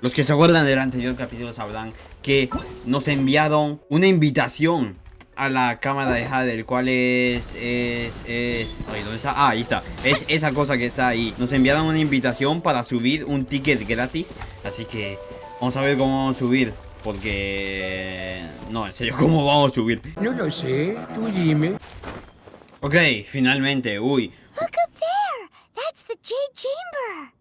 Los que se acuerdan del anterior capítulo sabrán que nos enviaron una invitación a la cámara de JADE, el cual es... Ay, ¿dónde está? Ah, ahí está. Es esa cosa que está ahí. Nos enviaron una invitación para subir un ticket gratis. Así que vamos a ver cómo vamos a subir. Porque... No, en serio, ¿cómo vamos a subir? No lo sé, tú dime. Ok, finalmente, uy. Look up there. That's the Jade Chamber.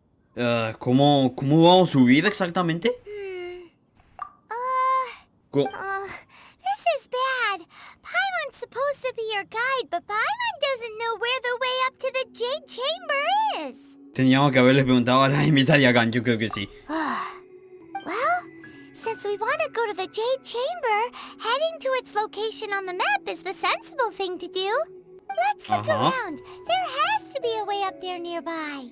¿Cómo vamos a subir exactamente? This is bad. Paimon's supposed to be your guide, but Paimon doesn't know where the way up to the Jade Chamber is. Teníamos que haberles preguntado a la emisaria Gan, yo creo que sí. Well, since we want to go to the Jade Chamber, heading to its location on the map is the sensible thing to do. Let's look around. There has to be a way up there nearby.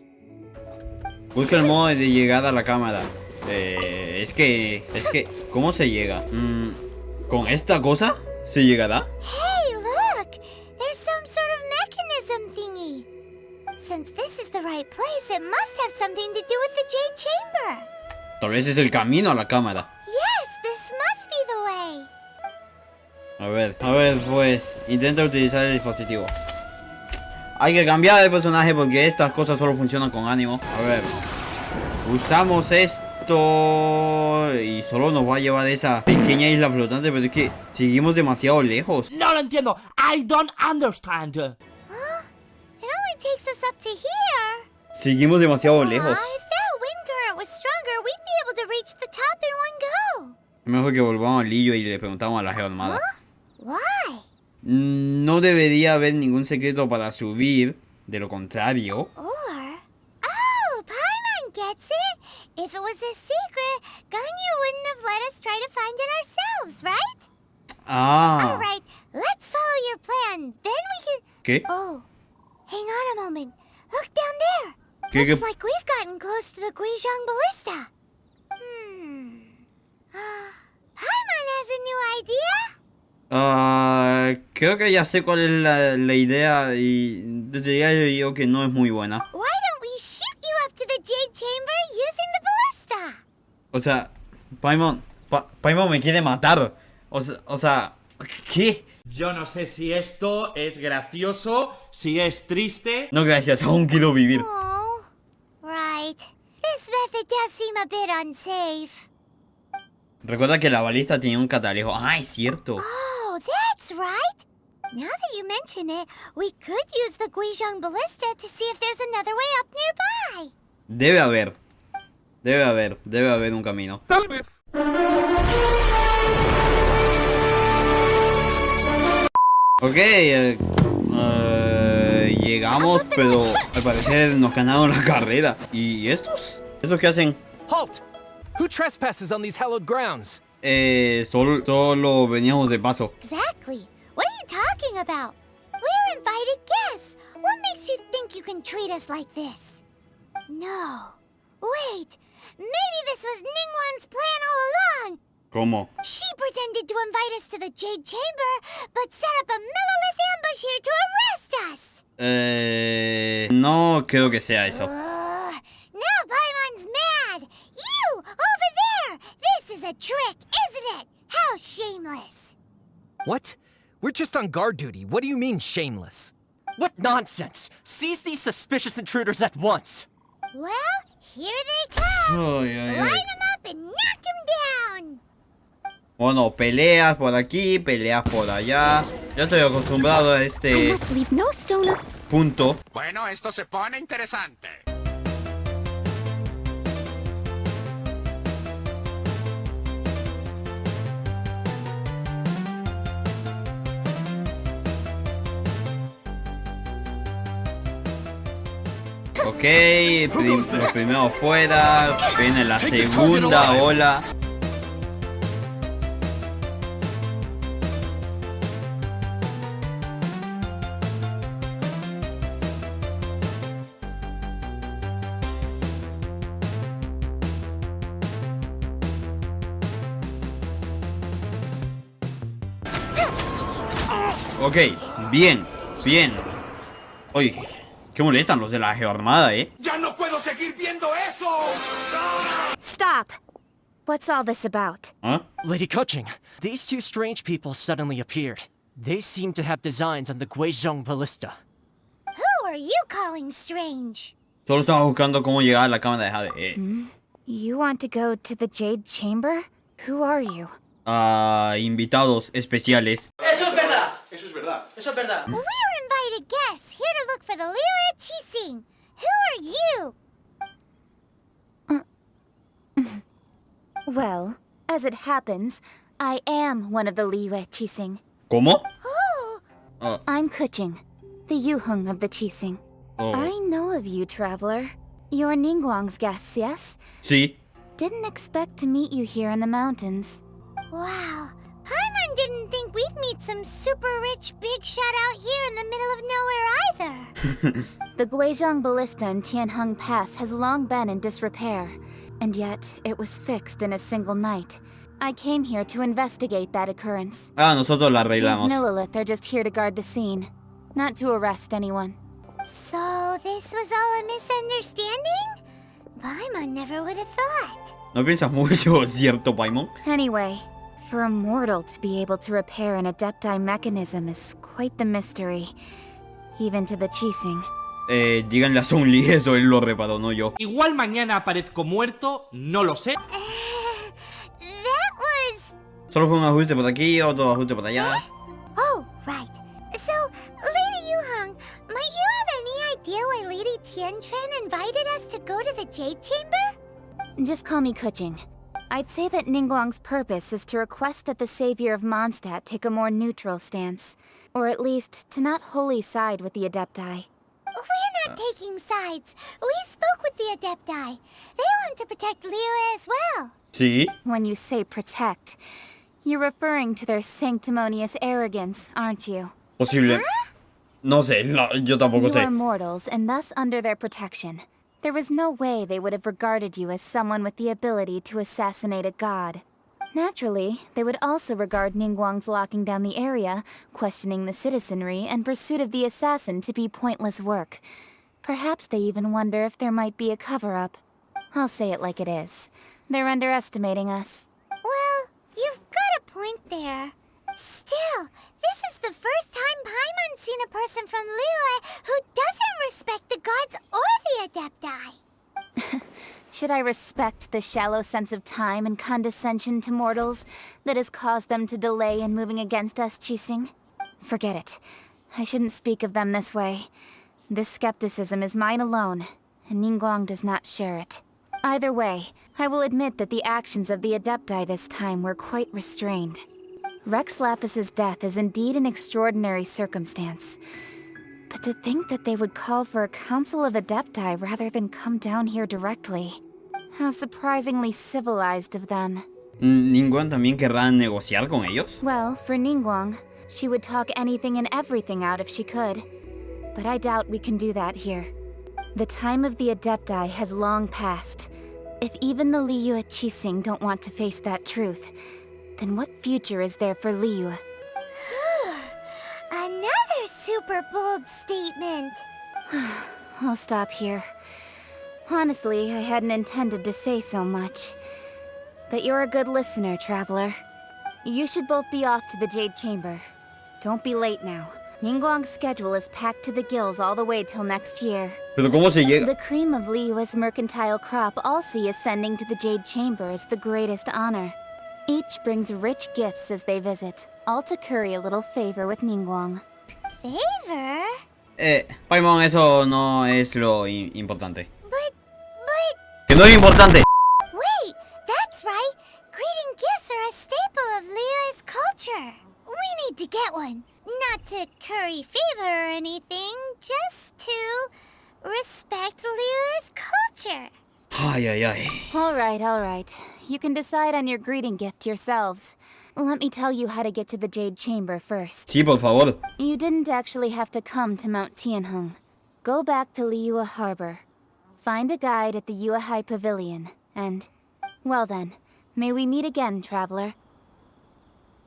Busca el modo de llegar a la cámara. Es que... ¿Cómo se llega? ¿Con esta cosa se llegará? Hey, look! There's some sort of mechanism thingy. Since this is the right place, it must have something to do with the Jade Chamber. Tal vez es el camino a la cámara. Yes, this must be the way. A ver, pues, intenta utilizar el dispositivo. Hay que cambiar de personaje porque estas cosas solo funcionan con ánimo. A ver, usamos esto y solo nos va a llevar a esa pequeña isla flotante, pero es que seguimos demasiado lejos. No lo entiendo. I don't understand. Huh? It only takes us up to here. Seguimos demasiado lejos. If that wind current was stronger, we'd be able to reach the top in one go. Mejor que volvamos al Lillo y le preguntamos a la geoarmada. Why? No debería haber ningún secreto para subir, de lo contrario. Oh, Paimon gets it. If it was a secret, Ganyu wouldn't have let us try to find it ourselves, right? Ah. Alright, let's follow your plan. Then we can... ¿Qué? Oh, hang on a moment. Look down there. ¿Qué? Looks like we've gotten close to the Guizhong Ballista. Paimon has a new idea? Creo que ya sé cuál es la idea y desde ya yo digo que no es muy buena. Why don't we shoot you up to the Jade Chamber using the ballista? O sea, Paimon me quiere matar. O sea, ¿qué? Yo no sé si esto es gracioso, si es triste. No, gracias, aún quiero vivir. Oh, right. This method does seem a bit unsafe. Recuerda que la balista tenía un catalejo. Ah, es cierto. Oh, that's right. Now that you mention it, we could use the Guizhong Ballista to see if there's another way up nearby. Debe haber un camino. Tal vez. Ok, llegamos, pero al parecer nos ganaron la carrera. ¿Y estos? ¿Estos qué hacen? Halt! Who trespasses on these hallowed grounds? Solo veníamos de paso. Exactly. What are you talking about? We're invited guests. What makes you think you can treat us like this? No. Wait. Maybe this was Ningguang's plan all along. ¿Cómo? She pretended to invite us to the Jade Chamber, but set up a millilith ambush here to arrest us. No creo que sea eso. Now Paimon's mad. You, over there. This is a trick, isn't it? How shameless. What? We're just on guard duty. What do you mean, shameless? What nonsense! Seize these suspicious intruders at once! Well, here they come. Ay. Line them up and knock them down. Bueno, peleas por aquí, peleas por allá. Ya estoy acostumbrado a este punto. Bueno, esto se pone interesante. Ok, los primeros fuera. Viene la segunda ola. Ok, bien. Oye, qué molestan los de la geoarmada, ¡Ya no puedo seguir viendo eso! Stop. What's all this about? ¿Ah? Lady Kuching, these two strange people suddenly appeared. They seem to have designs on the Guizhong ballista. Who are you calling strange? Solo estaba buscando cómo llegar a la cámara de Jade. You want to go to the Jade Chamber? Who are you? Invitados especiales. Eso es verdad. Eso es verdad. Eso es verdad. We're invited guests here to look for the Liyue Qixing. Who are you? Well, as it happens, I am one of the Liyue Qixing. ¿Cómo? Oh, I'm Kuching, the Yuheng of the Qixing. I know of you, traveler. You're Ningguang's guests, yes? Sí. Didn't expect to meet you here in the mountains. wow. Paimon didn't think we'd meet some super rich big shot out here in the middle of nowhere either. The Guizhong Ballista in Tianheng Pass has long been in disrepair, and yet it was fixed in a single night. I came here to investigate that occurrence. Nosotros la These arreglamos. Nililith are just here to guard the scene, not to arrest anyone. So this was all a misunderstanding? Paimon never would have thought. ¿No piensas mucho, cierto, Paimon? Anyway, for a mortal to be able to repair an Adepti mechanism is quite the mystery, even to the Qixing. Díganle a Sun Li, eso él lo reparó, no yo. Igual mañana aparezco muerto, no lo sé. That was... Solo fue un ajuste por aquí, otro ajuste por allá. Oh, right. So, Lady Yuheng, might you have any idea why Lady Tianquan invited us to go to the Jade Chamber? Just call me Kuching. I'd say that Ningguang's purpose is to request that the savior of Mondstadt take a more neutral stance, or at least to not wholly side with the Adepti. We're not taking sides. We spoke with the Adepti. They want to protect Liyue as well. Sí. When you say protect, you're referring to their sanctimonious arrogance, aren't you? Posible. No sé, yo tampoco You sé. are mortals, and thus under their protection. There was no way they would have regarded you as someone with the ability to assassinate a god. Naturally, they would also regard Ningguang's locking down the area, questioning the citizenry, and pursuit of the assassin to be pointless work. Perhaps they even wonder if there might be a cover-up. I'll say it like it is. They're underestimating us. Well, you've got a point there. Still, this is the first time Paimon's seen a person from Liyue who doesn't respect the gods or the Adepti. Should I respect the shallow sense of time and condescension to mortals that has caused them to delay in moving against us, Qixing? Forget it. I shouldn't speak of them this way. This skepticism is mine alone, and Ningguang does not share it. Either way, I will admit that the actions of the Adepti this time were quite restrained. Rex Lapis's death is indeed an extraordinary circumstance. But to think that they would call for a council of Adepti rather than come down here directly. How surprisingly civilized of them. ¿Ningguang también querrá negociar con ellos? Well, for Ningguang, she would talk anything and everything out if she could. But I doubt we can do that here. The time of the Adepti has long passed. If even the Liyue Qixing don't want to face that truth, then what future is there for Liyue? Another super bold statement. I'll stop here. Honestly, I hadn't intended to say so much. But you're a good listener, traveler. You should both be off to the Jade Chamber. Don't be late now. Ningguang's schedule is packed to the gills all the way till next year. ¿Pero cómo se llega? The cream of Liyue's mercantile crop all see ascending to the Jade Chamber as the greatest honor. Each brings rich gifts as they visit, all to curry a little favor with Ningguang. Favor? Paimon, eso no es lo importante. But... ¡Que no es importante! Wait, that's right. Greeting gifts are a staple of Liyue's culture. We need to get one. Not to curry favor or anything, just to respect Liyue's culture. Ay, ay, ay. All right. You can decide on your greeting gift yourselves. Let me tell you how to get to the Jade Chamber first. Sí, por favor. You didn't actually have to come to Mount Tianheng. Go back to Liyue Harbor. Find a guide at the Yuehai Pavilion, and... Well then, may we meet again, traveler.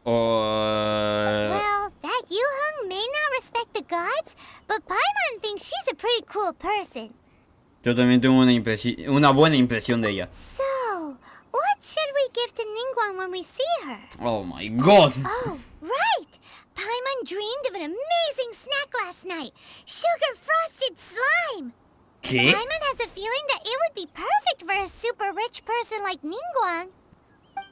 Well, that Yuheng may not respect the gods, but Paimon thinks she's a pretty cool person. Yo también tengo una buena impresión de ella. So, what should we to Ningguang when we see her. Oh my god. Oh, right! Paimon dreamed of an amazing snack last night. Sugar frosted slime. ¿Qué? Paimon has a feeling that it would be perfect for a super rich person like Ningguang.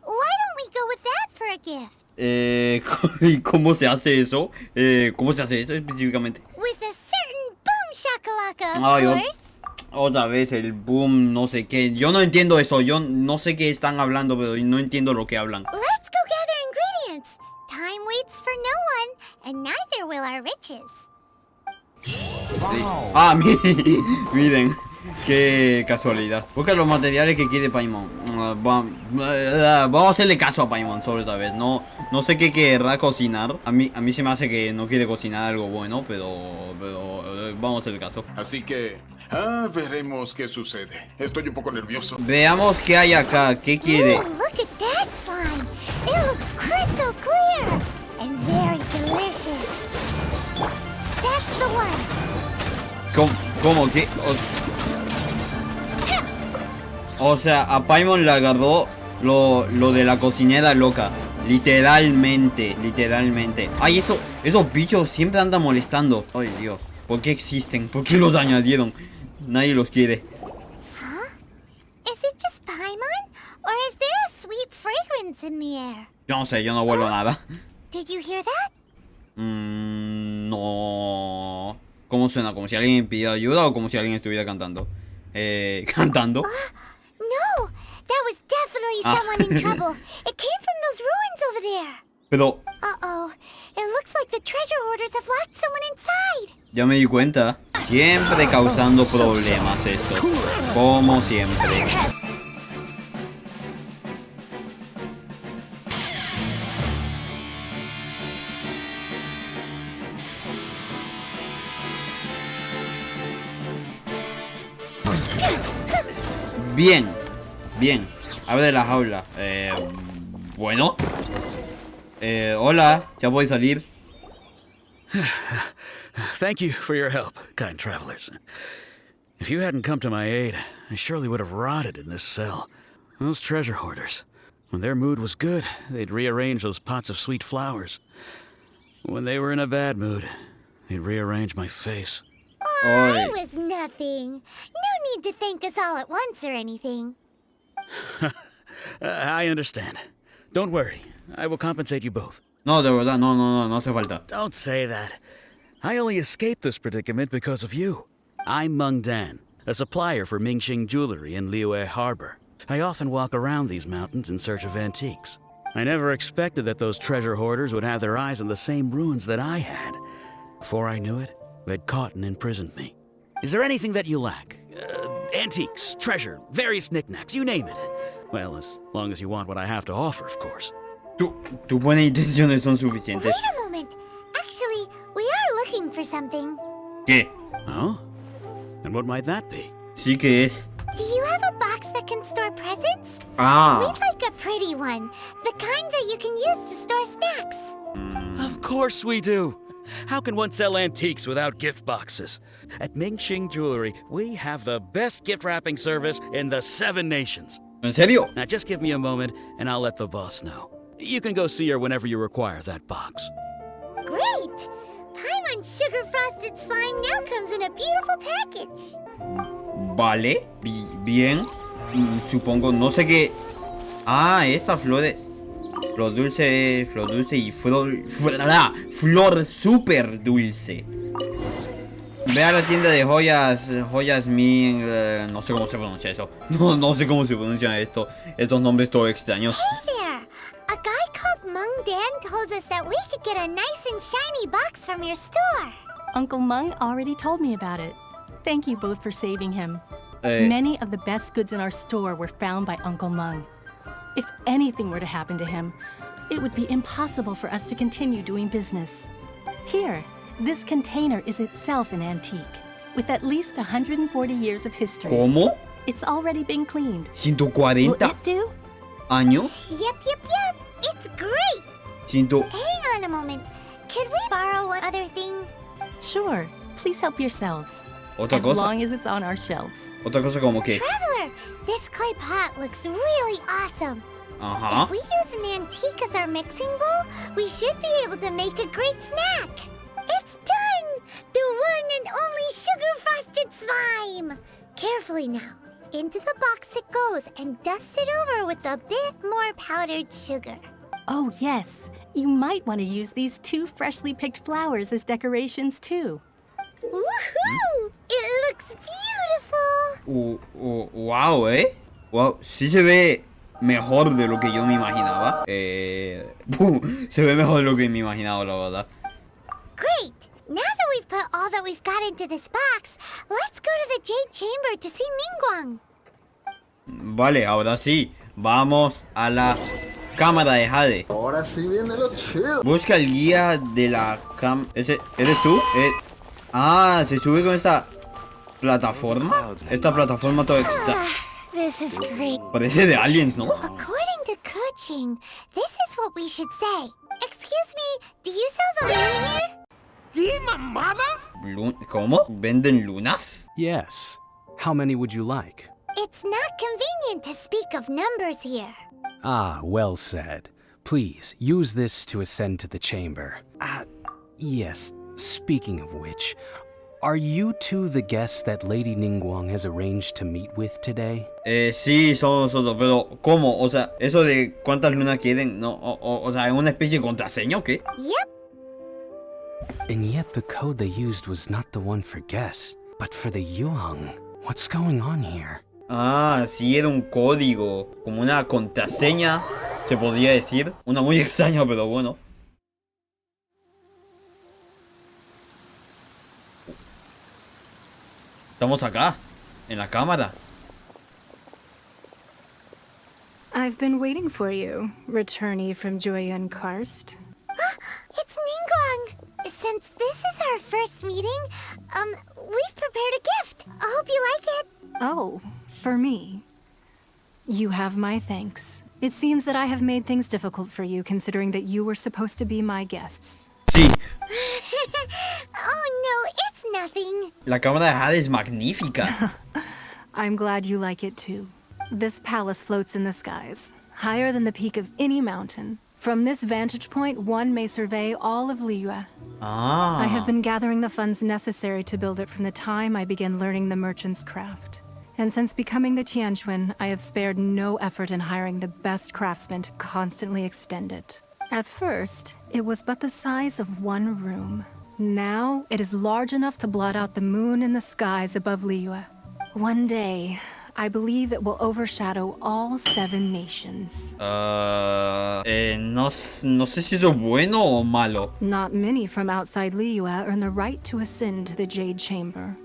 Why don't we go with that for a gift? ¿Y cómo se hace eso? ¿Cómo se hace eso específicamente? With a certain boom shakalaka, of Ay, course. Otra vez el boom, no sé qué. Yo no entiendo eso. Yo no sé qué están hablando, pero no entiendo lo que hablan. Let's go gather ingredients. Time waits for no one, and neither will our riches. Sí. Ah, miren. Qué casualidad. Busca los materiales que quiere Paimon. Vamos a hacerle caso a Paimon sobre esta vez. No sé qué querrá cocinar. A mí se me hace que no quiere cocinar algo bueno, pero vamos a hacerle caso. Así que, veremos qué sucede. Estoy un poco nervioso. Veamos qué hay acá. ¿Qué quiere? Ooh, look at that slime. It looks crystal clear and very delicious. That's the one. ¿Cómo? ¿Qué? O sea, a Paimon le agarró lo de la cocinera loca. Literalmente. Ay, esos bichos siempre andan molestando. Ay, Dios. ¿Por qué existen? ¿Por qué los añadieron? Nadie los quiere. Is it just Paimon? Or is there a sweet fragrance in the air? Yo no sé, yo no huelo nada. Did you hear that? No. ¿Cómo suena? ¿Como si alguien pidiera ayuda o como si alguien estuviera cantando? ¿Cantando? No, that was definitely someone in trouble. It came from those ruins over there. Pero Uh-oh, it looks like the treasure hoarders have locked someone inside. ya me di cuenta. Siempre causando problemas esto. Como siempre. Bien. Abre la jaula. Bueno. Hola, ya voy a salir. Thank you for your help, kind travelers. If you hadn't come to my aid, I surely would have rotted in this cell. Those treasure hoarders, when their mood was good, they'd rearrange those pots of sweet flowers. When they were in a bad mood, they'd rearrange my face. Oh, it was nothing. No need to thank us all at once or anything. I understand. Don't worry, I will compensate you both. No, de verdad, no hace falta. Don't say that. I only escaped this predicament because of you. I'm Meng Dan, a supplier for Mingxing Jewelry in Liyue Harbor. I often walk around these mountains in search of antiques. I never expected that those treasure hoarders would have their eyes on the same ruins that I had. Before I knew it, they'd caught and imprisoned me. Is there anything that you lack? Antiques, treasure, various knickknacks, you name it. Well, as long as you want what I have to offer, of course. Tus buenas intenciones son suficientes. Wait a moment. Actually, we are looking for something. ¿Qué? Oh? And what might that be? Sí que es. Do you have a box that can store presents? Ah. We'd like a pretty one. The kind that you can use to store snacks. Of course we do. How can one sell antiques without gift boxes? At Mingxing Jewelry, we have the best gift wrapping service in the 7 nations. ¿En serio? Now just give me a moment and I'll let the boss know. You can go see her whenever you require that box. Great! Paimon's sugar frosted slime now comes in a beautiful package. Vale. Bien. Supongo, no sé qué. Ah, estas flores. Flor dulce y flor súper dulce. Ve a la tienda de joyas Min, no sé cómo se pronuncia eso. No sé cómo se pronuncia esto. Estos nombres todos extraños. Hey there! A guy called Meng Dan told us that we could get a nice and shiny box from your store. Uncle Meng already told me about it. Thank you both for saving him. Many of the best goods in our store were found by Uncle Meng. If anything were to happen to him, it would be impossible for us to continue doing business. Here, this container is itself an antique, with at least 140 years of history. ¿Cómo? It's already been cleaned. ¿140 Will it do? años? Yep. It's great! Ciento... Hang on a moment. Could we borrow one other thing? Sure. Please help yourselves. ¿Otra As cosa? long as it's on our shelves. Otra cosa como que... Traveler, this clay pot looks really awesome. Ajá. If we use an antique as our mixing bowl, we should be able to make a great snack. It's done! The one and only sugar-frosted slime! Carefully now. Into the box it goes and dust it over with a bit more powdered sugar. Oh, yes. You might want to use these 2 freshly picked flowers as decorations, too. Woohoo! It looks beautiful! Wow, Wow, sí se ve mejor de lo que yo me imaginaba. Se ve mejor de lo que me imaginaba, la verdad. Great! Now that we've put all that we've got into this box, let's go to the Jade Chamber to see Ningguang. Vale, ahora sí. Vamos a la cámara de Jade. Ahora sí viene lo chido. Busca el guía de la ¿Ese eres tú? Se sube con esta plataforma. Esta plataforma toda extra. This is great. Parece de aliens, ¿no? According to Kuching, this is what we should say. Excuse me, do you sell the moon here? ¿Qué mamada? ¿Cómo? ¿Venden lunas? Yes. How many would you like? It's not convenient to speak of numbers here. Ah, well said. Please, use this to ascend to the chamber. Yes, speaking of which, are you two the guests that Lady Ningguang has arranged to meet with today? Sí, somos nosotros, pero ¿cómo? O sea, eso de cuántas lunas quieren, no, o sea, ¿es una especie de contraseña o qué? Yep. And yet the code they used was not the one for guests, but for the Yuhang. What's going on here? Ah, sí, era un código, como una contraseña, se podría decir. Una muy extraña, pero bueno. Estamos acá, en la cámara. I've been waiting for you, returnee from Joyun Karst. It's Ningguang! Since this is our first meeting, we've prepared a gift. I hope you like it. Oh, for me. You have my thanks. It seems that I have made things difficult for you, considering that you were supposed to be my guests. Sí. Oh no, it's nothing. La cámara de Jade es magnífica. I'm glad you like it too. This palace floats in the skies, higher than the peak of any mountain. From this vantage point, one may survey all of Liyue. Ah. I have been gathering the funds necessary to build it from the time I began learning the merchant's craft. And since becoming the Tianquan, I have spared no effort in hiring the best craftsmen to constantly extend it. At first, it was but the size of one room. Now, it is large enough to blot out the moon in the skies above Liyue. One day, I believe it will overshadow all 7 nations. No sé si eso es bueno o malo. Not many from outside Liyue earn the right to ascend to the Jade Chamber.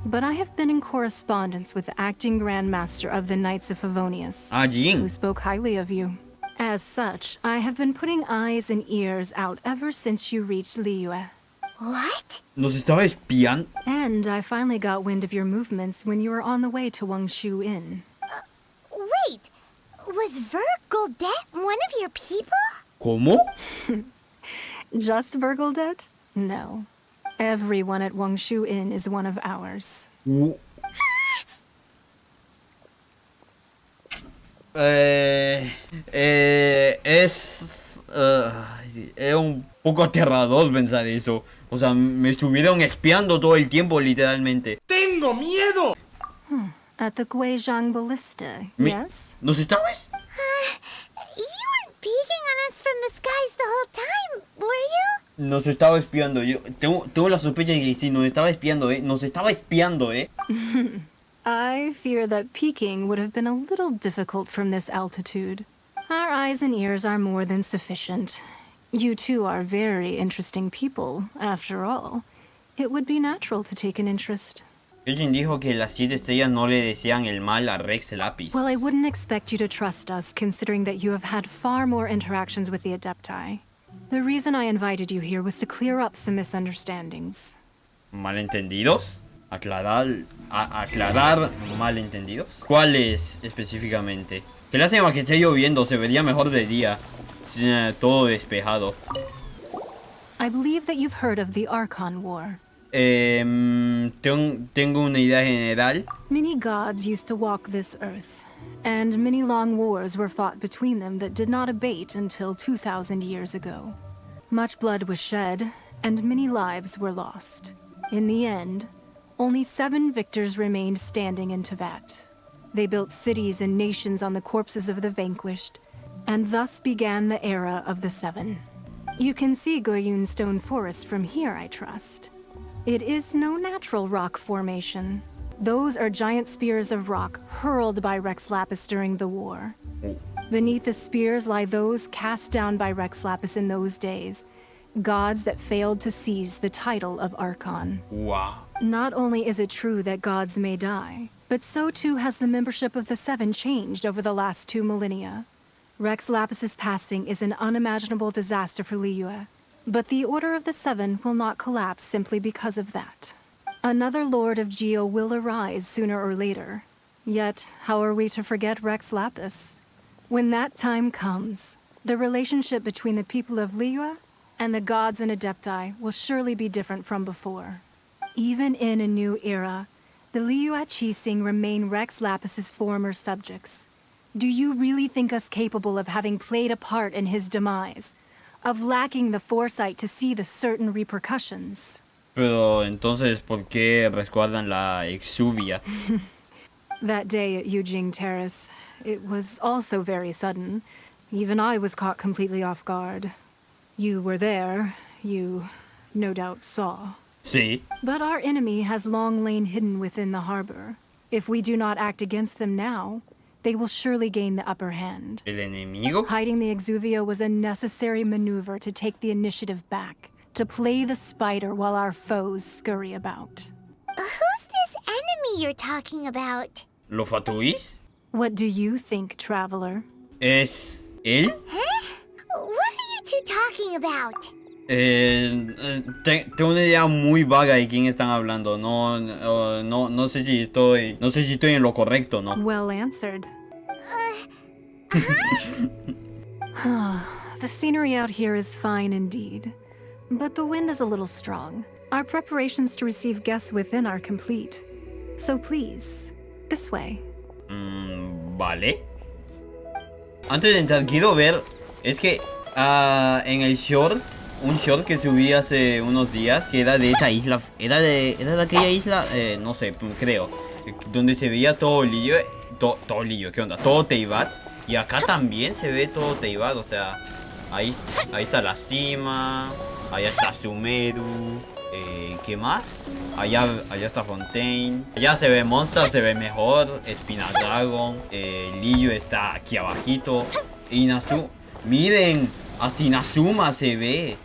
But I have been in correspondence with the acting Grand Master of the Knights of Favonius, who spoke highly of you. As such, I have been putting eyes and ears out ever since you reached Liyue. What? Nos estaba espiando. And I finally got wind of your movements when you were on the way to Wangshu Inn. Wait, was Vergoldet one of your people? ¿Cómo? Just Vergoldet? No. Everyone at Wangshu Inn is one of ours. Es un poco aterrador pensar eso. O sea, me estuvieron espiando todo el tiempo, literalmente. ¡Tengo miedo! At the Guizhang Ballista, yes? ¿Nos estabas? You weren't peeking on us from the skies the whole time, were you? Nos estaba espiando. Yo tengo la sospecha de que sí, nos estaba espiando, Nos estaba espiando, I fear that peeking would have been a little difficult from this altitude. Our eyes and ears are more than sufficient. You two are very interesting people, after all. It would be natural to take an interest. Dejen dijo que las 7 estrellas no le desean el mal a Rex Lapis. Well, I wouldn't expect you to trust us, considering that you have had far more interactions with the Adepti. The reason I invited you here was to clear up some misunderstandings. ¿Malentendidos? Aclarar malentendidos. ¿Cuáles específicamente? Qué lástima que esté lloviendo, se vería mejor de día. Todo despejado. I believe that you've heard of the Archon War. Tengo una idea general. Many gods used to walk this earth, and many long wars were fought between them that did not abate until 2,000 years ago. Much blood was shed, and many lives were lost. In the end, only 7 victors remained standing in Teyvat. They built cities and nations on the corpses of the vanquished, and thus began the era of the 7. You can see Goyun Stone Forest from here, I trust. It is no natural rock formation. Those are giant spears of rock hurled by Rex Lapis during the war. Beneath the spears lie those cast down by Rex Lapis in those days, gods that failed to seize the title of Archon. Wow. Not only is it true that gods may die, but so too has the membership of the 7 changed over the last 2 millennia. Rex Lapis's passing is an unimaginable disaster for Liyue, but the Order of the 7 will not collapse simply because of that. Another Lord of Geo will arise sooner or later. Yet, how are we to forget Rex Lapis? When that time comes, the relationship between the people of Liyue and the gods and Adepti will surely be different from before. Even in a new era, the Liyue Qixing remain Rex Lapis's former subjects. Do you really think us capable of having played a part in his demise? Of lacking the foresight to see the certain repercussions? Pero entonces, ¿por qué resguardan la exuvia? That day at Yujing Terrace, it was also very sudden. Even I was caught completely off guard. You were there, you no doubt saw. Sí. But our enemy has long lain hidden within the harbor. If we do not act against them now, they will surely gain the upper hand. ¿El enemigo? Hiding the exuvia was a necessary maneuver to take the initiative back, to play the spider while our foes scurry about. Who's this enemy you're talking about? ¿Lo fatuís? What do you think, traveler? ¿Es él? Huh? What are you two talking about? Tengo una idea muy vaga de quién están hablando. No sé si estoy en lo correcto, ¿no? Well answered. The scenery out here is fine indeed, but the wind is a little strong. Our preparations to receive guests within are complete. So please, this way. Vale. Antes de entrar, quiero ver. Es que en el short, un short que subí hace unos días, que era de esa isla. ¿Era de aquella isla? No sé, creo. Donde se veía todo Liyue. Todo Liyue, ¿qué onda? Todo Teyvat. Y acá también se ve todo Teyvat. O sea, ahí está la cima. Allá está Sumeru. ¿Qué más? Allá está Fontaine. Allá se ve Monster, se ve mejor. Spina Dragon. Liyue está aquí abajito. Inazuma. Miren, hasta Inazuma se ve.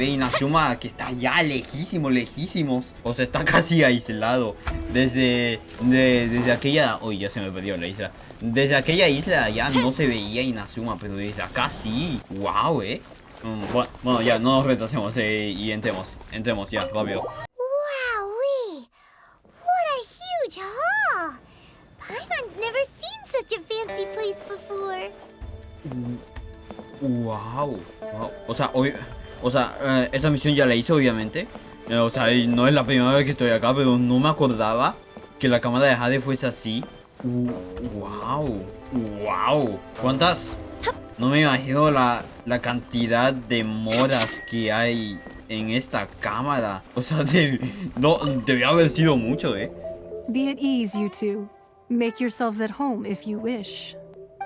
Inazuma que está allá lejísimos. O sea, está casi aislado. Desde aquella... Uy, ya se me perdió la isla. Desde aquella isla allá no se veía Inazuma, pero desde acá sí. Wow, bueno, ya, no nos retrasemos y entremos ya, rápido. Wowee! What a huge hall! Paimon's never seen such a fancy place before. Wow. O sea, esta misión ya la hice, obviamente. O sea, no es la primera vez que estoy acá, pero no me acordaba que la cámara de Jade fuese así. Wow. ¿Cuántas? No me imagino la cantidad de moras que hay en esta cámara. O sea, debía haber sido mucho, Be at ease, you two. Make yourselves at home if you wish.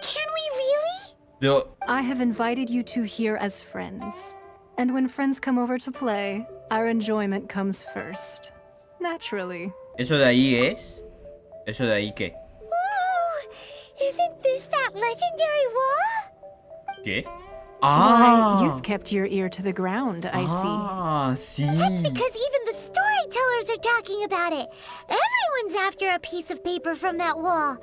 Can we really? Pero... I have invited you two here as friends. And when friends come over to play, our enjoyment comes first. Naturally. ¿Eso de ahí es? ¿Eso de ahí qué? Whoa! Isn't this that legendary wall? ¿Qué? Why, you've kept your ear to the ground, I Sí. see. That's because even the storytellers are talking about it. Everyone's after a piece of paper from that wall.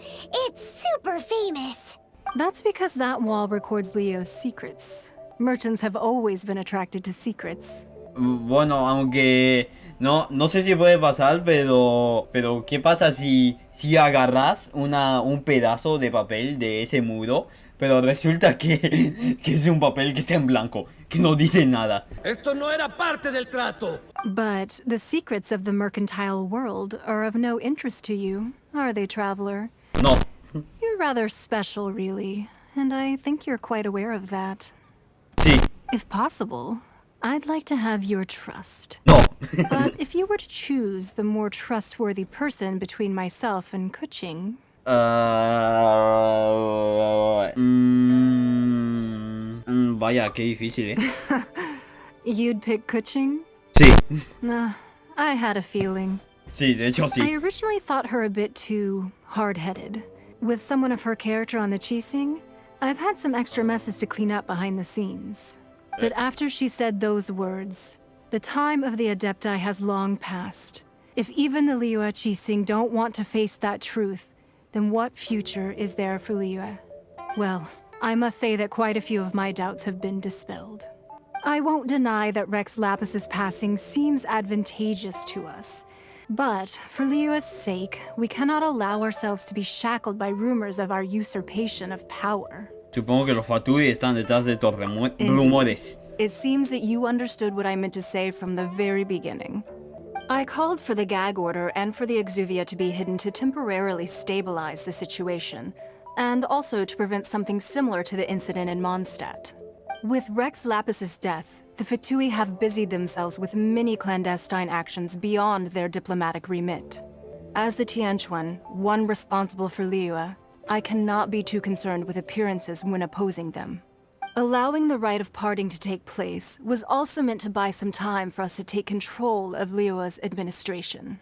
It's super famous. That's because that wall records Leo's secrets. Merchants have always been attracted to secrets. Bueno, aunque no sé si puede pasar, pero ¿qué pasa si agarras un pedazo de papel de ese muro, pero resulta que es un papel que está en blanco, que no dice nada? Esto no era parte del trato. But the secrets of the mercantile world are of no interest to you, are they, traveler? No. rather special, really, and I think you're quite aware of that. Sí. If possible, I'd like to have your trust. No. But if you were to choose the more trustworthy person between myself and Kuching... Vaya, qué difícil, You'd pick Kuching? Sí. Nah, I had a feeling. Sí, de hecho sí. I originally thought her a bit too hard-headed. With someone of her character on the Qixing, I've had some extra messes to clean up behind the scenes. But after she said those words, the time of the Adepti has long passed. If even the Liyue Qixing don't want to face that truth, then what future is there for Liyue? Well, I must say that quite a few of my doubts have been dispelled. I won't deny that Rex Lapis's passing seems advantageous to us. But, for Liyue's sake, we cannot allow ourselves to be shackled by rumors of our usurpation of power. Supongo que los Fatui están detrás de estos rumores. It seems that you understood what I meant to say from the very beginning. I called for the gag order and for the exuvia to be hidden to temporarily stabilize the situation, and also to prevent something similar to the incident in Mondstadt. With Rex Lapis's death, the Fatui have busied themselves with many clandestine actions beyond their diplomatic remit. As the Tianquan, one responsible for Liyue, I cannot be too concerned with appearances when opposing them. Allowing the rite of parting to take place was also meant to buy some time for us to take control of Liyue's administration.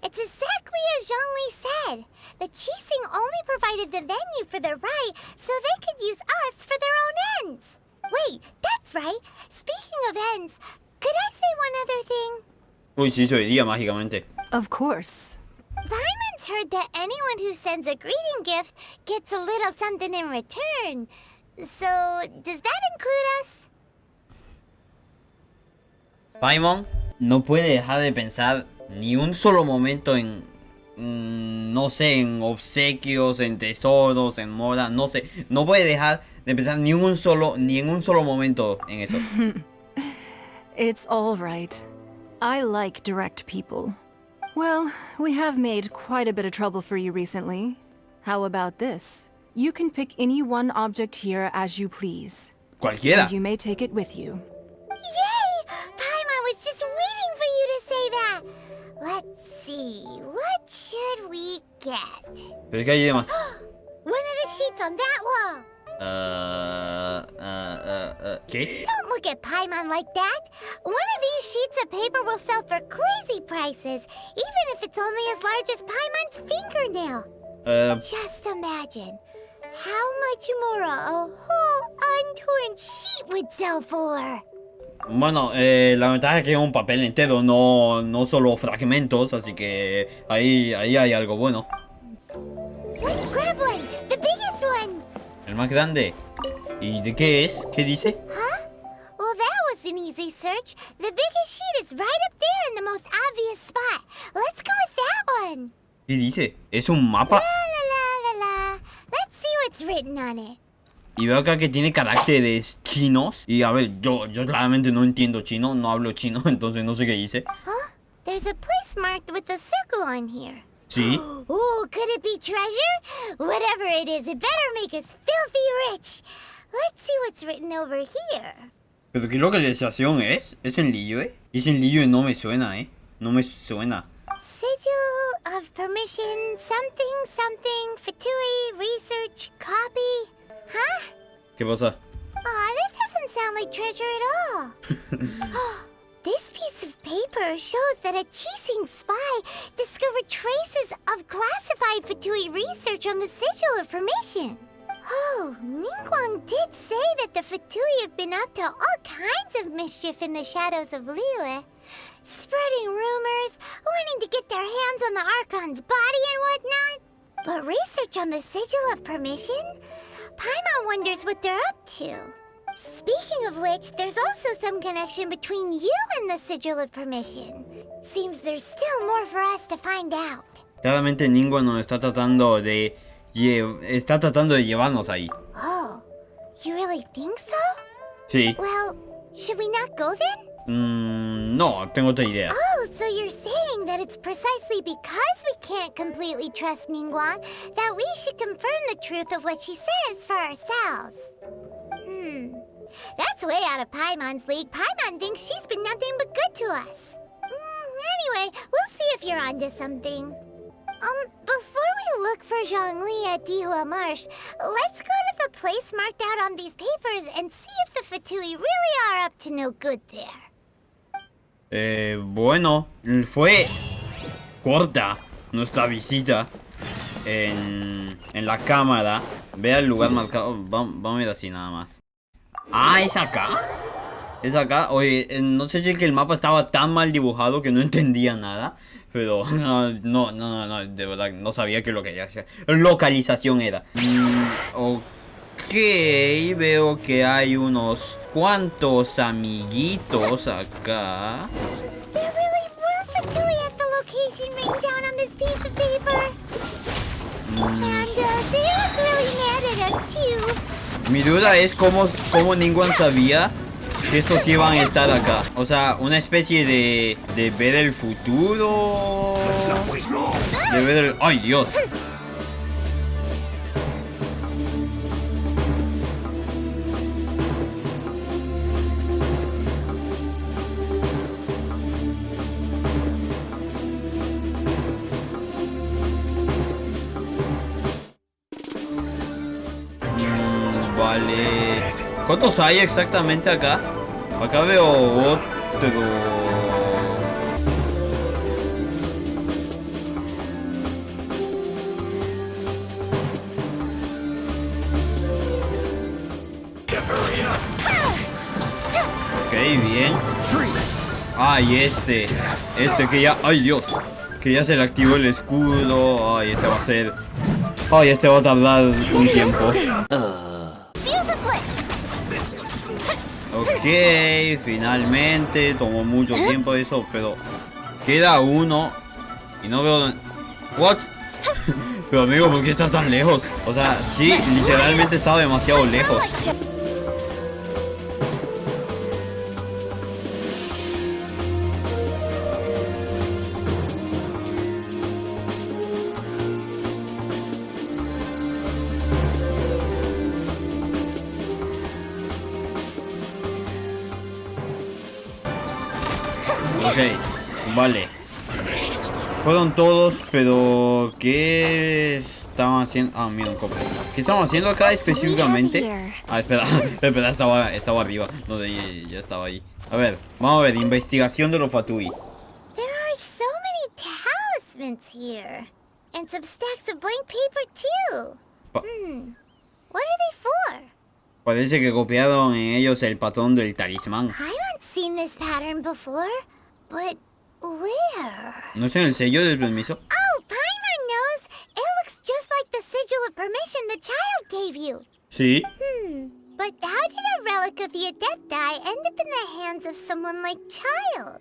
It's exactly as Zhongli said. The Qixing only provided the venue for the rite so they could use us for their own ends. Wait, that's right. Speaking of ends, could I say one other thing? Uy, sí, se oiría mágicamente. Of course. Paimon's heard that anyone who sends a greeting gift gets a little something in return. So, does that include us? Paimon no puede dejar de pensar ni un solo momento en... no sé, en obsequios, en tesoros, en moda, no sé. No puede dejar de pensar ni en un solo momento en eso. It's all right. I like direct people. Well, we have made quite a bit of trouble for you recently. How about this? You can pick any one object here as you please. Cualquiera. And you may take it with you. Yay! Paimon was just waiting for you to say that. Let's see, what should we get? Pero es que hay demás. One of the sheets on that wall. ¿Qué? Don't look at Paimon like that. One of these sheets of paper will sell for crazy prices, even if it's only as large as Paimon's fingernail. Just imagine how much more a whole untorn sheet would sell for. Bueno, la ventaja es que es un papel entero, no solo fragmentos, así que ahí hay algo bueno. Let's grab one, the biggest one. El más grande. ¿Y de qué es? ¿Qué dice? Huh? Well, that was an easy search. The biggest sheet is right up there in the most obvious spot. Let's go with that one. ¿Qué dice? ¿Es un mapa? La. Let's see what's written on it. Y veo acá que tiene caracteres chinos. Y a ver, yo claramente no entiendo chino, no hablo chino, entonces no sé qué dice. Huh? There's a place marked with a circle on here. Sí. Oh, could it be treasure? Whatever it is, it better make us filthy rich. Let's see what's written over here. ¿Pero qué localización es? ¿Es en Liyue? Es en Liyue, no me suena, no me suena. Sigil of permission, something, Fatui, research, copy. Huh? ¿Qué pasa? Aw, that doesn't sound like treasure at all. This piece of paper shows that a Qixing spy discovered traces of classified Fatui research on the Sigil of Permission. Oh, Ningguang did say that the Fatui have been up to all kinds of mischief in the shadows of Liyue. Spreading rumors, wanting to get their hands on the Archon's body and whatnot. But research on the Sigil of Permission? Paimon wonders what they're up to. Speaking of which, there's also some connection between you and the Sigil of Permission. Seems there's still more for us to find out. Claramente Ningguang nos está tratando de llevarnos ahí. Oh, you really think so? Sí. Well, should we not go then? No, tengo otra idea. Oh, so you're saying thinking that it's precisely because we can't completely trust Ningguang that we should confirm the truth of what she says for ourselves. That's way out of Paimon's league. Paimon thinks she's been nothing but good to us. Anyway, we'll see if you're onto something. Before we look for Zhongli at Dihua Marsh, let's go to the place marked out on these papers and see if the Fatui really are up to no good there. Bueno, fue corta nuestra visita en la cámara. Ve al lugar marcado. Vamos a ir así nada más. Ah, ¿es acá? ¿Es acá? Oye, no sé si es que el mapa estaba tan mal dibujado que no entendía nada. Pero no, de verdad, no sabía que lo que hacía localización era. Ok, veo que hay unos cuantos amiguitos acá. There really were Fatui at the location written down on this piece of paper. And they look really mad at us too. Mi duda es cómo Ningguang sabía que estos iban a estar acá. O sea, una especie de ver el futuro. De ver el... ¡Ay, Dios! Vale. ¿Cuántos hay exactamente acá? Acá veo otro. Ok, bien. Ay, este que ya... Ay, Dios. Que ya se le activó el escudo. Ay, este va a ser... Ay, este va a tardar un tiempo. Ok, finalmente. Tomó mucho tiempo eso, pero... Queda uno. Y no veo... ¿What? Pero amigo, ¿por qué estás tan lejos? O sea, sí, literalmente estaba demasiado lejos. Ok, vale. Fueron todos, pero ¿qué estaban haciendo? Ah, mira un cofre. ¿Qué estaban haciendo acá específicamente? Ah, espera, espera, estaba arriba. No, ya estaba ahí. A ver, vamos a ver, investigación de los Fatui. There are so many talismans here. And some stacks of blank paper too. What are they for? Parece que copiaron en ellos el patrón del talismán. I haven't seen this pattern before. But where? ¿No es en el sello del permiso? Oh, Paimon knows. It looks just like the sigil of permission the child gave you. Sí. But how did a relic of the Adepti end up in the hands of someone like Child?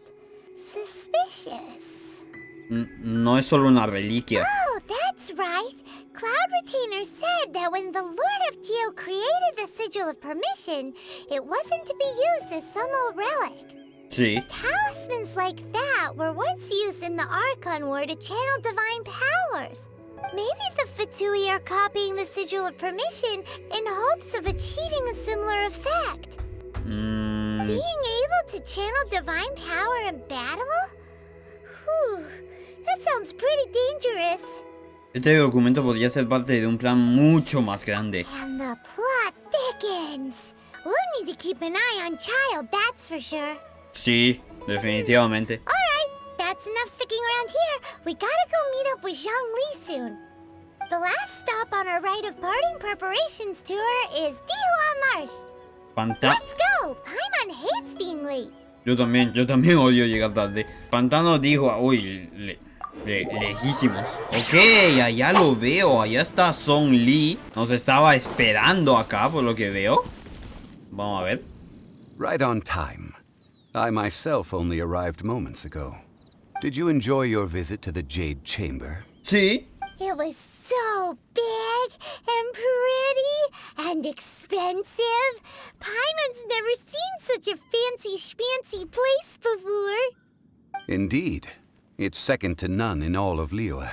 Suspicious. No es solo una reliquia. Oh, that's right. Cloud Retainer said that when the Lord of Geo created the sigil of permission, it wasn't to be used as some old relic. Sí. Talismans like that were once used in the Archon War to channel divine powers. Maybe the Fatui are copying the Sigil of Permission in hopes of achieving a similar effect. Being able to channel divine power in battle? Whew, that sounds pretty dangerous. Este documento podría ser parte de un plan mucho más grande. And the plot thickens. We'll need to keep an eye on Child, that's for sure. Sí, definitivamente. Alright, that's enough sticking around here. We gotta go meet up with Zhongli soon. The last stop on our rite of parting preparations tour is Dihua Marsh. Let's go! Paimon hates being late. Yo también odio llegar tarde. Pantano dijo, uy, lejísimos. Ok, allá lo veo, allá está Song Lee. Nos estaba esperando acá, por lo que veo. Vamos a ver. Right on time. I myself only arrived moments ago. Did you enjoy your visit to the Jade Chamber? Sí. It was so big and pretty and expensive. Paimon's never seen such a fancy schmancy place before. Indeed. It's second to none in all of Liyue.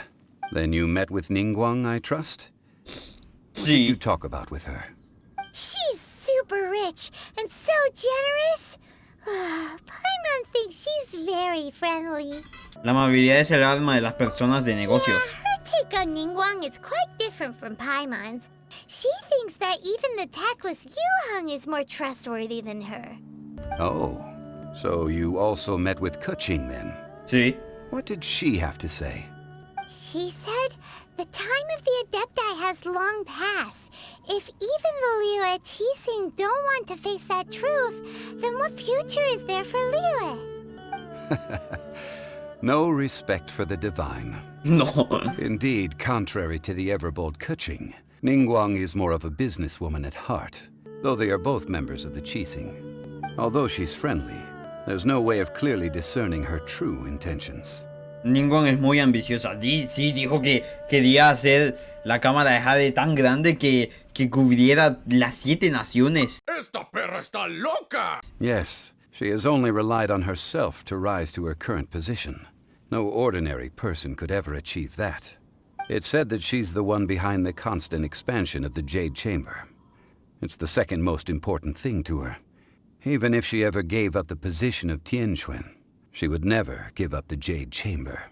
Then you met with Ningguang, I trust? What did you talk about with her? She's super rich and so generous. Paimon thinks she's very friendly. La amabilidad es el alma de las personas de negocios. Her take on Ningguang is quite different from Paimon's. She thinks that even the tactless Yuheng is more trustworthy than her. Oh, so you also met with Keqing then? Sí. What did she have to say? She said the time of the Adepti has long passed. If even the Liyue Qixing don't want to face that truth, then what future is there for Liyue? No respect for the divine. No. Indeed, contrary to the ever-bold Keqing, Ningguang is more of a businesswoman at heart, though they are both members of the Qixing. Although she's friendly, there's no way of clearly discerning her true intentions. Ningguang es muy ambiciosa. Sí, dijo que quería hacer la cámara de Jade tan grande que cubriera las 7 naciones. ¡Esta perra está loca! Yes, she has only relied on herself to rise to her current position. No ordinary person could ever achieve that. It's said that she's the one behind the constant expansion of the Jade Chamber. It's the second most important thing to her. Even if she ever gave up the position of Tianquan, she would never give up the Jade Chamber.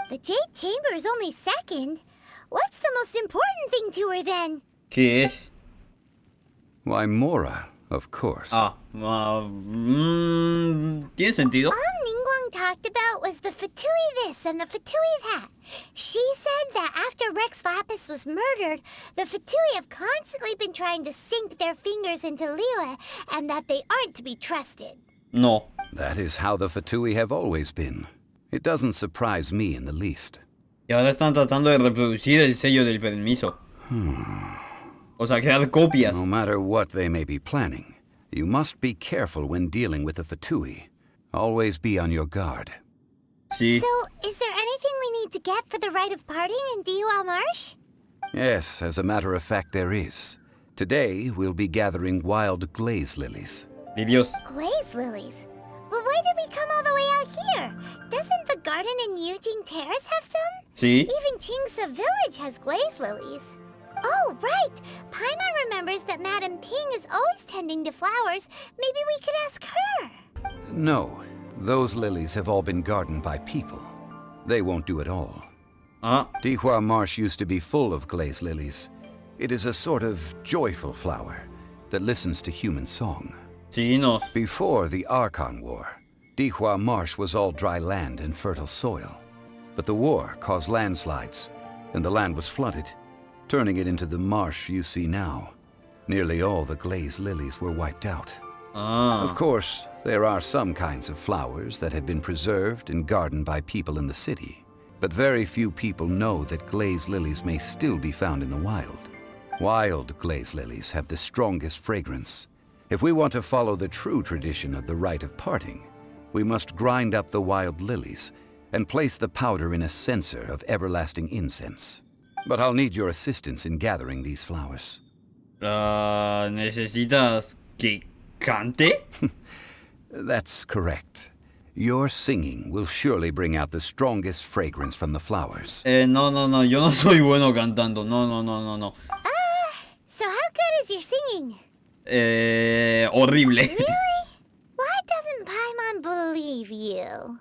The Jade Chamber is only second. What's the most important thing to her then? ¿Qué es? Why, Mora, of course. ¿Tiene sentido? All Ningguang talked about was the Fatui this and the Fatui that. She said that after Rex Lapis was murdered, the Fatui have constantly been trying to sink their fingers into Liyue, and that they aren't to be trusted. No. That is how the Fatui have always been. It doesn't surprise me in the least. Y ahora están tratando de reproducir el sello del permiso. O sea, crear copias. No matter what they may be planning, you must be careful when dealing with the Fatui. Always be on your guard. Sí. So, is there anything we need to get for the rite of parting in Dihua Marsh? Yes, as a matter of fact, there is. Today, we'll be gathering wild glaze lilies. Dios. Glaze lilies? But why did we come all the way out here? Doesn't the garden in Yujing Terrace have some? Sí. Even Qingsa Village has glaze lilies. Oh, right! Paimon remembers that Madame Ping is always tending to flowers. Maybe we could ask her. No, those lilies have all been gardened by people. They won't do it all. Dihua Marsh used to be full of glaze lilies. It is a sort of joyful flower that listens to human song. Before the Archon War, Dihua Marsh was all dry land and fertile soil. But the war caused landslides, and the land was flooded, turning it into the marsh you see now. Nearly all the glaze lilies were wiped out. Of course, there are some kinds of flowers that have been preserved and gardened by people in the city, but very few people know that glaze lilies may still be found in the wild. Wild glaze lilies have the strongest fragrance. If we want to follow the true tradition of the rite of parting, we must grind up the wild lilies and place the powder in a censer of everlasting incense. But I'll need your assistance in gathering these flowers. ¿Necesitas que cante? That's correct. Your singing will surely bring out the strongest fragrance from the flowers. No, yo no soy bueno cantando. No. So how good is your singing? Horrible. Really? Why doesn't Paimon believe you?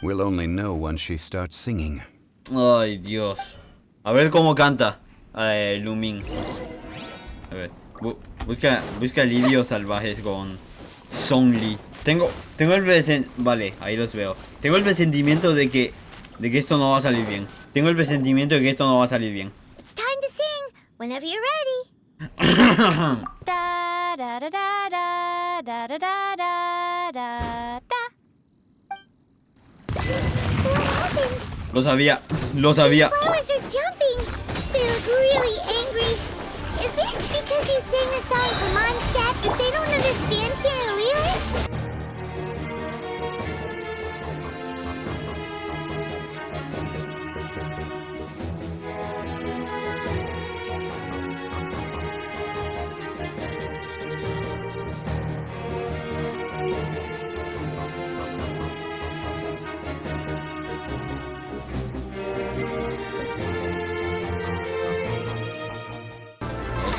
We'll only know once she starts singing. Ay, Dios. A ver cómo canta Lumin. A ver. Busca lirios salvajes con Songli. Tengo el vale, ahí los veo. Tengo el presentimiento de que esto no va a salir bien. It's time to sing whenever you're ready. Da da da da da da da da da da. What happened? Lo sabía. The flowers are jumping. They look really angry. Is it because you sang a song for Mondstadt that they don't understand here in Liyue?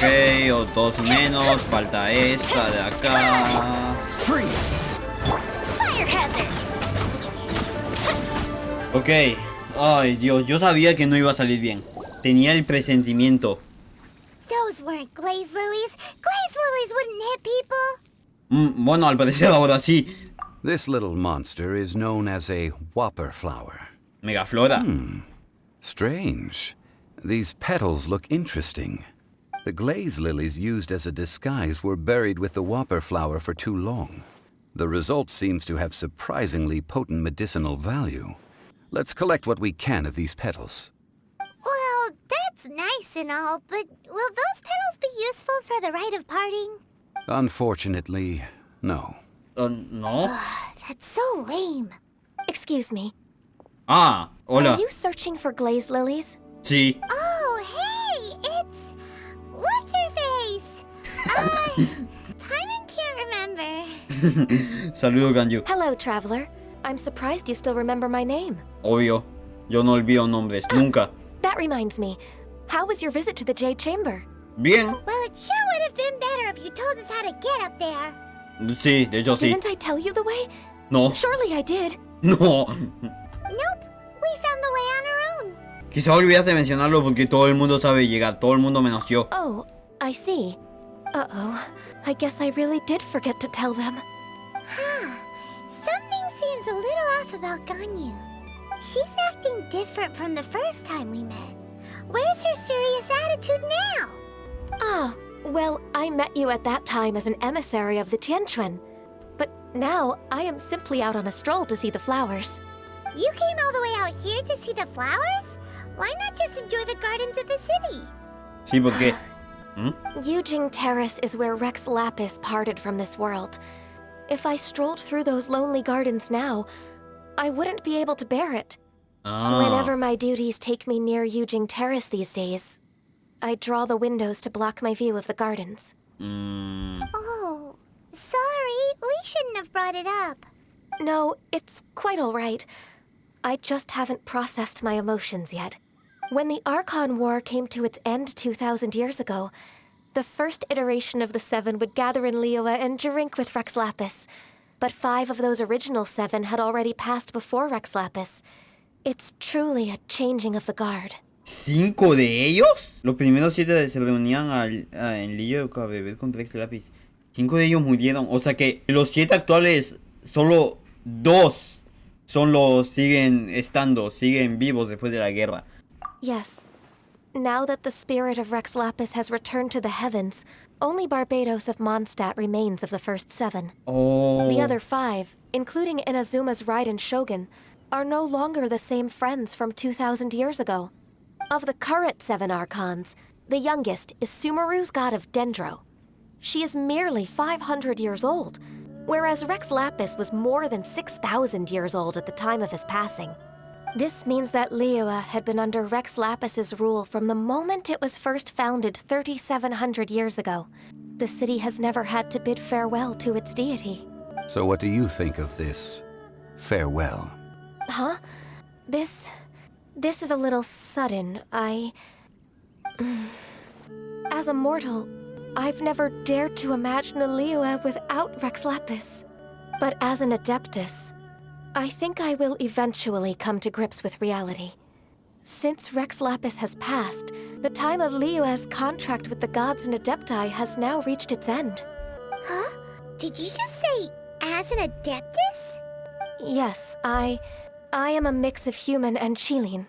Ok, o dos menos. Falta esta de acá. Freeze! Fire hazard! Ok. Ay, Dios, yo sabía que no iba a salir bien. Tenía el presentimiento. Those weren't glaze lilies. Glaze lilies wouldn't hit people. Bueno, al parecer ahora sí. This little monster is known as a whopper flower. Megaflora. Strange. These petals look interesting. The glaze lilies used as a disguise were buried with the whopper flower for too long. The result seems to have surprisingly potent medicinal value. Let's collect what we can of these petals. Well, that's nice and all, but will those petals be useful for the rite of parting? Unfortunately, no. No. That's so lame. Excuse me. Ah, hola. Are you searching for glaze lilies? Sí. Oh, hey, it's... What's her face? Paimon can't remember. Saludo, Ganju. Hello, traveler. I'm surprised you still remember my name. Obvio. Yo no olvido nombres, nunca. That reminds me. How was your visit to the Jade Chamber? Bien. Well, it sure would have been better if you told us how to get up there. Sí, de hecho sí. Didn't I tell you the way? No. Surely I did. No. Nope, we found the way on our own. Quizá olvidaste mencionarlo porque todo el mundo sabe llegar, todo el mundo menos yo. Oh, I see. Uh-oh. I guess I really did forget to tell them. Huh. Something seems a little off about Ganyu. She's acting different from the first time we met. Where's her serious attitude now? Ah, well, I met you at that time as an emissary of the Tianquan. But now, I am simply out on a stroll to see the flowers. You came all the way out here to see the flowers? Why not just enjoy the gardens of the city? Sí, porque... Yujing Terrace is where Rex Lapis parted from this world. If I strolled through those lonely gardens now, I wouldn't be able to bear it. Whenever my duties take me near Yujing Terrace these days, I draw the windows to block my view of the gardens. Oh, sorry. We shouldn't have brought it up. No, it's quite all right. I just haven't processed my emotions yet. When the Archon War came to its end 2,000 years ago, the first iteration of the Seven would gather in Liyue and drink with Rex Lapis. But 5 of those original 7 had already passed before Rex Lapis. It's truly a changing of the guard. ¿5 de ellos? Los primeros 7 se reunían en Liyue a beber con Rex Lapis. 5 de ellos murieron. O sea que los 7 actuales, solo 2 siguen vivos después de la guerra. Yes. Now that the spirit of Rex Lapis has returned to the heavens, only Barbados of Mondstadt remains of the first 7. Oh. The other 5, including Inazuma's Rite and Shogun, are no longer the same friends from 2,000 years ago. Of the current 7 Archons, the youngest is Sumeru's god of Dendro. She is merely 500 years old, whereas Rex Lapis was more than 6,000 years old at the time of his passing. This means that Liyue had been under Rex Lapis's rule from the moment it was first founded 3,700 years ago. The city has never had to bid farewell to its deity. So what do you think of this farewell? Huh? This is a little sudden. As a mortal, I've never dared to imagine a Liyue without Rex Lapis. But as an Adeptus, I think I will eventually come to grips with reality. Since Rex Lapis has passed, the time of Liyue's contract with the gods and Adepti has now reached its end. Huh? Did you just say, as an Adeptus? Yes, I am a mix of human and Qilin.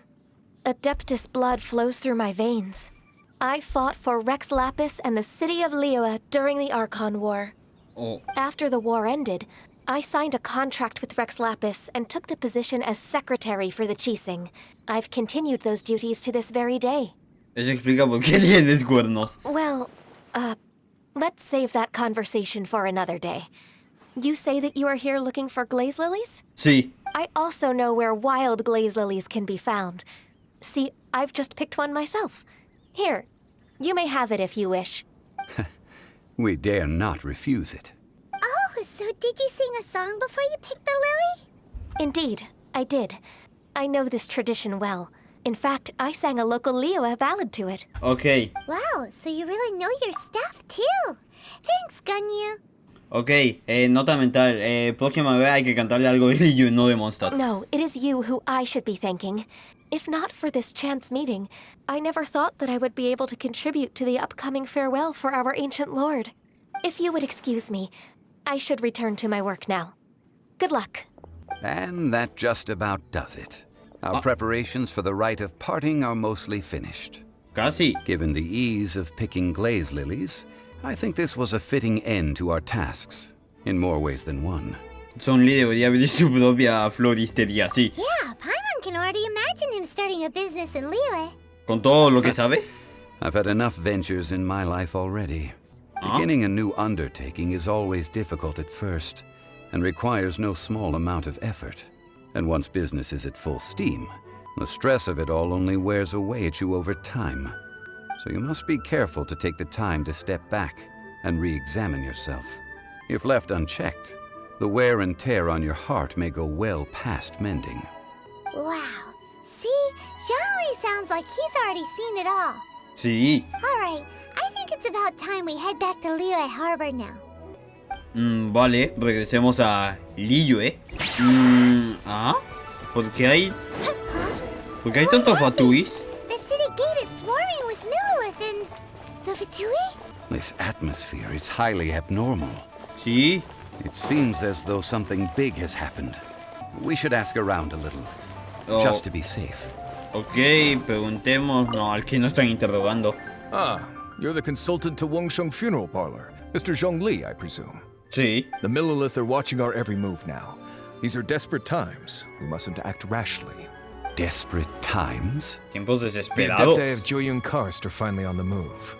Adeptus blood flows through my veins. I fought for Rex Lapis and the city of Liyue during the Archon War. Oh. After the war ended, I signed a contract with Rex Lapis and took the position as secretary for the Qixing. I've continued those duties to this very day. Eso explica por qué tienes cuernos. Well, let's save that conversation for another day. You say that you are here looking for glaze lilies? Sí. I also know where wild glaze lilies can be found. See, I've just picked one myself. Here, you may have it if you wish. We dare not refuse it. Oh, so did you sing a song before you picked the lily? Indeed, I did. I know this tradition well. In fact, I sang a local Liyue ballad to it. Ok. Wow, so you really know your stuff too. Thanks, Gunyu. Ok, nota mental. Próxima vez hay que cantarle algo de Liyue, no de Mondstadt. No, it is you who I should be thanking. If not for this chance meeting, I never thought that I would be able to contribute to the upcoming farewell for our ancient lord. If you would excuse me, I should return to my work now. Good luck. And that just about does it. Our preparations for the rite of parting are mostly finished. Casi. Given the ease of picking glaze lilies, I think this was a fitting end to our tasks, in more ways than one. Zhongli debería abrir su propia floristería, sí. Yeah, Paimon can already imagine him starting a business in Liyue. Con todo lo que sabe. I've had enough ventures in my life already. Beginning a new undertaking is always difficult at first, and requires no small amount of effort. And once business is at full steam, the stress of it all only wears away at you over time. So you must be careful to take the time to step back and re-examine yourself. If left unchecked, the wear and tear on your heart may go well past mending. Wow. See? Zhongli sounds like he's already seen it all. Sí. Alright, I think it's about time we head back to Liyue Harbor now. Vale, regresemos a Liyue. ¿Por qué hay tantos fatuis? The city gate is swarming with Millilith and the Fatui? This atmosphere is highly abnormal. Sí. It seems as though something big has happened. We should ask around a little, just to be safe. Ok, preguntemos. No, al que no están interrogando. Ah, you're the consultant to Wangsheng Funeral Parlor. Mr. Zhongli, I presume. Sí. The Millilith are watching our every move now. These are desperate times. We mustn't act rashly. Desperate times? Tiempos The desesperados. Adepti of Joyun Karst are finally on the move.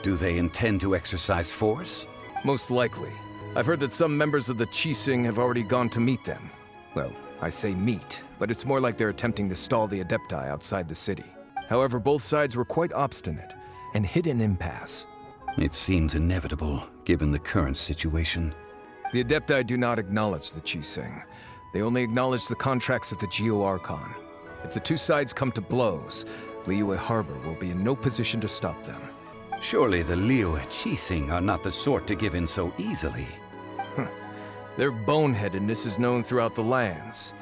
Do they intend to exercise force? Most likely. I've heard that some members of the Qixing have already gone to meet them. Well, I say meet, but it's more like they're attempting to stall the Adepti outside the city. However, both sides were quite obstinate and hit an impasse. It seems inevitable, given the current situation. The Adepti do not acknowledge the Qixing. They only acknowledge the contracts of the Geo Archon. If the two sides come to blows, Liyue Harbor will be in no position to stop them. Surely the Liyue Qixing are not the sort to give in so easily. Their boneheadedness is known throughout the lands.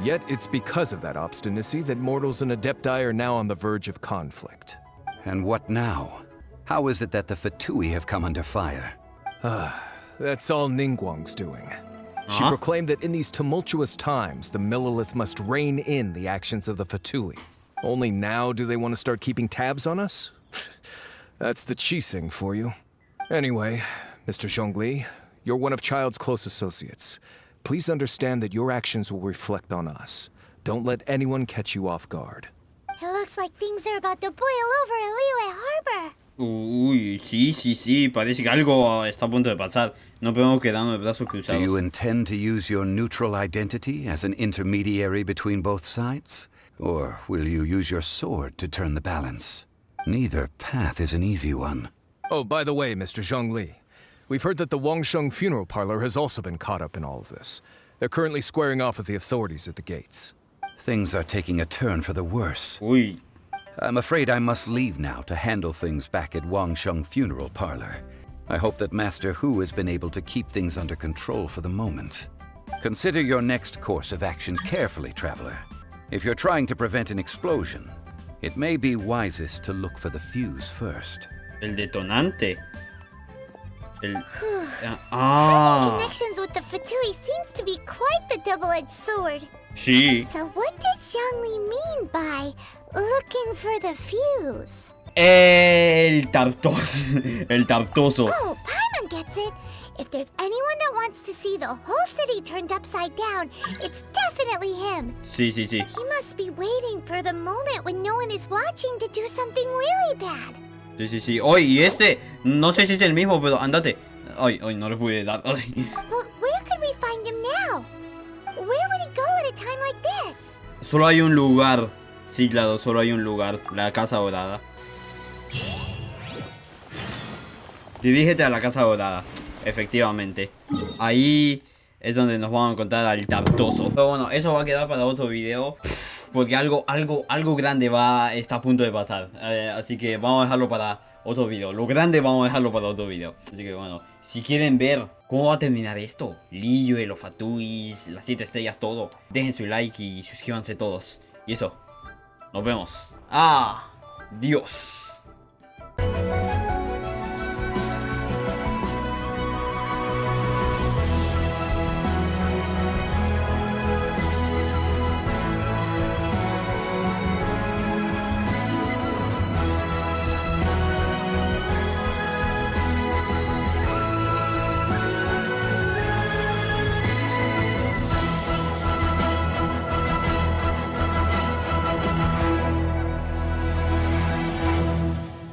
Yet it's because of that obstinacy that mortals and Adepti are now on the verge of conflict. And what now? How is it that the Fatui have come under fire? That's all Ningguang's doing. She proclaimed that in these tumultuous times, the Millilith must rein in the actions of the Fatui. Only now do they want to start keeping tabs on us? That's the Qixing for you. Anyway, Mr. Zhongli, you're one of Child's close associates. Please understand that your actions will reflect on us. Don't let anyone catch you off guard. It looks like things are about to boil over in Liyue Harbor. Uy, sí, parece que algo está a punto de pasar. No podemos quedarnos de brazos cruzados. Do you intend to use your neutral identity as an intermediary between both sides? Or will you use your sword to turn the balance? Neither path is an easy one. Oh, by the way, Mr. Zhongli, we've heard that the Wangsheng Funeral Parlor has also been caught up in all of this. They're currently squaring off with the authorities at the gates. Things are taking a turn for the worse. Uy. I'm afraid I must leave now to handle things back at Wangsheng Funeral Parlor. I hope that Master Hu has been able to keep things under control for the moment. Consider your next course of action carefully, Traveler. If you're trying to prevent an explosion, it may be wisest to look for the fuse first. El detonante. Having connections with the Fatui seems to be quite the double-edged sword. Sí. So what does Zhongli mean by looking for the fuse? El tartoso. El tartoso. Oh, Paimon gets it. If there's anyone that wants to see the whole city turned upside down, it's definitely him. Sí. He must be waiting for the moment when no one is watching to do something really bad. Sí. Oye, y este, no sé si es el mismo, pero andate. Ay, no le pude dar. But where could we find him now? Where would he go at a time like this? Solo hay un lugar. Sí, claro, solo hay un lugar. La Casa Dorada. Dirígete a la Casa Dorada. Efectivamente. Ahí es donde nos vamos a encontrar al tartoso. Pero bueno, eso va a quedar para otro video. porque algo grande está a punto de pasar. Así que vamos a dejarlo para otro video. Lo grande vamos a dejarlo para otro video. Así que bueno, si quieren ver cómo va a terminar esto, Liyue, los Fatuis, las 7 estrellas, todo, dejen su like y suscríbanse todos. Y eso, nos vemos. Adiós.